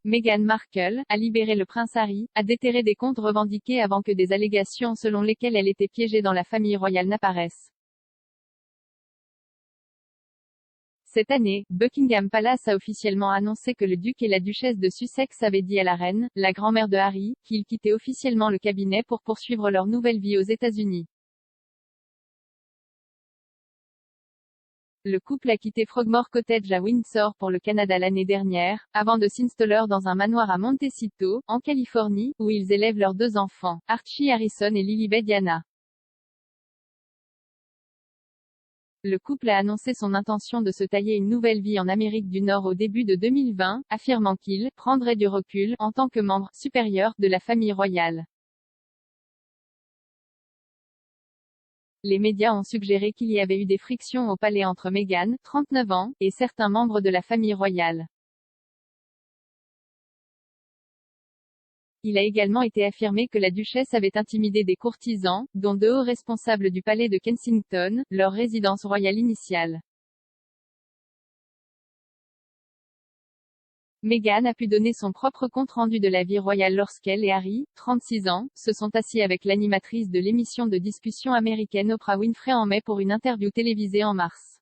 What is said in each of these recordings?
Meghan Markle, a libéré le prince Harry, a déterré des comptes revendiqués avant que des allégations selon lesquelles elle était piégée dans la famille royale n'apparaissent. Cette année, Buckingham Palace a officiellement annoncé que le duc et la duchesse de Sussex avaient dit à la reine, la grand-mère de Harry, qu'ils quittaient officiellement le cabinet pour poursuivre leur nouvelle vie aux États-Unis. Le couple a quitté Frogmore Cottage à Windsor pour le Canada l'année dernière, avant de s'installer dans un manoir à Montecito, en Californie, où ils élèvent leurs 2 enfants, Archie Harrison et Lilibet Diana. Le couple a annoncé son intention de se tailler une nouvelle vie en Amérique du Nord au début de 2020, affirmant qu'il prendrait du recul, en tant que membre supérieur de la famille royale. Les médias ont suggéré qu'il y avait eu des frictions au palais entre Meghan, 39 ans, et certains membres de la famille royale. Il a également été affirmé que la duchesse avait intimidé des courtisans, dont 2 hauts responsables du palais de Kensington, leur résidence royale initiale. Meghan a pu donner son propre compte-rendu de la vie royale lorsqu'elle et Harry, 36 ans, se sont assis avec l'animatrice de l'émission de discussion américaine Oprah Winfrey en mai pour une interview télévisée en mars.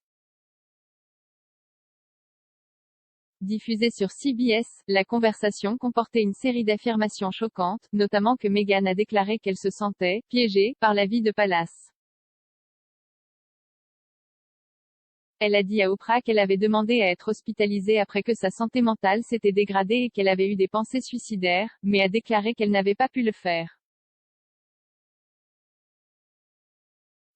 Diffusée sur CBS, la conversation comportait une série d'affirmations choquantes, notamment que Meghan a déclaré qu'elle se sentait « piégée » par la vie de Palace. Elle a dit à Oprah qu'elle avait demandé à être hospitalisée après que sa santé mentale s'était dégradée et qu'elle avait eu des pensées suicidaires, mais a déclaré qu'elle n'avait pas pu le faire.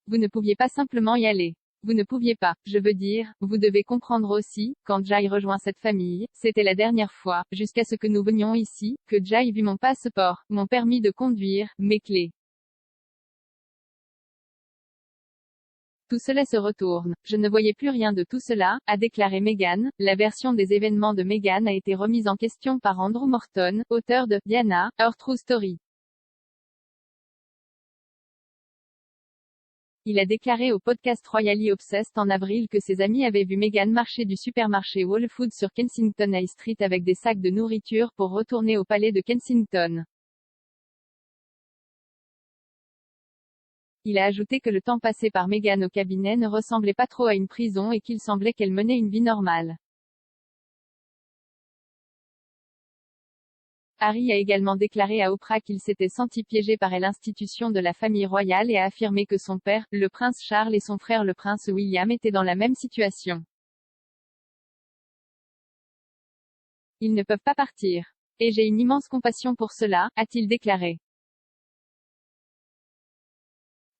Vous ne pouviez pas simplement y aller. Vous ne pouviez pas. Je veux dire, vous devez comprendre aussi, quand Jay rejoint cette famille, c'était la dernière fois, jusqu'à ce que nous venions ici, que Jay vit mon passeport, mon permis de conduire, mes clés. Tout cela se retourne. Je ne voyais plus rien de tout cela, a déclaré Meghan. La version des événements de Meghan a été remise en question par Andrew Morton, auteur de Diana, Our True Story. Il a déclaré au podcast Royally Obsessed en avril que ses amis avaient vu Meghan marcher du supermarché Whole Foods sur Kensington High Street avec des sacs de nourriture pour retourner au palais de Kensington. Il a ajouté que le temps passé par Meghan au cabinet ne ressemblait pas trop à une prison et qu'il semblait qu'elle menait une vie normale. Harry a également déclaré à Oprah qu'il s'était senti piégé par l'institution de la famille royale et a affirmé que son père, le prince Charles et son frère le prince William étaient dans la même situation. Ils ne peuvent pas partir. Et j'ai une immense compassion pour cela, a-t-il déclaré.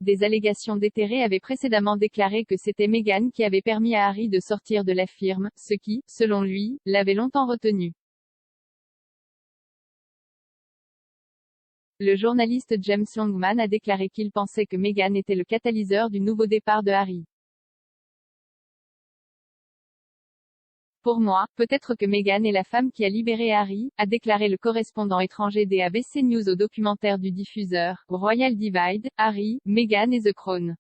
Des allégations déterrées avaient précédemment déclaré que c'était Meghan qui avait permis à Harry de sortir de la firme, ce qui, selon lui, l'avait longtemps retenu. Le journaliste James Longman a déclaré qu'il pensait que Meghan était le catalyseur du nouveau départ de Harry. Pour moi, peut-être que Meghan est la femme qui a libéré Harry, a déclaré le correspondant étranger des ABC News au documentaire du diffuseur, Royal Divide, Harry, Meghan et The Crown.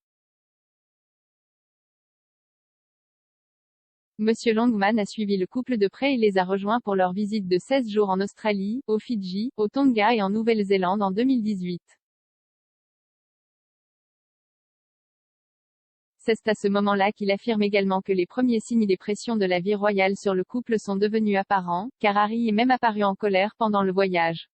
Monsieur Longman a suivi le couple de près et les a rejoints pour leur visite de 16 jours en Australie, aux Fidji, aux Tonga et en Nouvelle-Zélande en 2018. C'est à ce moment-là qu'il affirme également que les premiers signes des pressions de la vie royale sur le couple sont devenus apparents, car Harry est même apparu en colère pendant le voyage.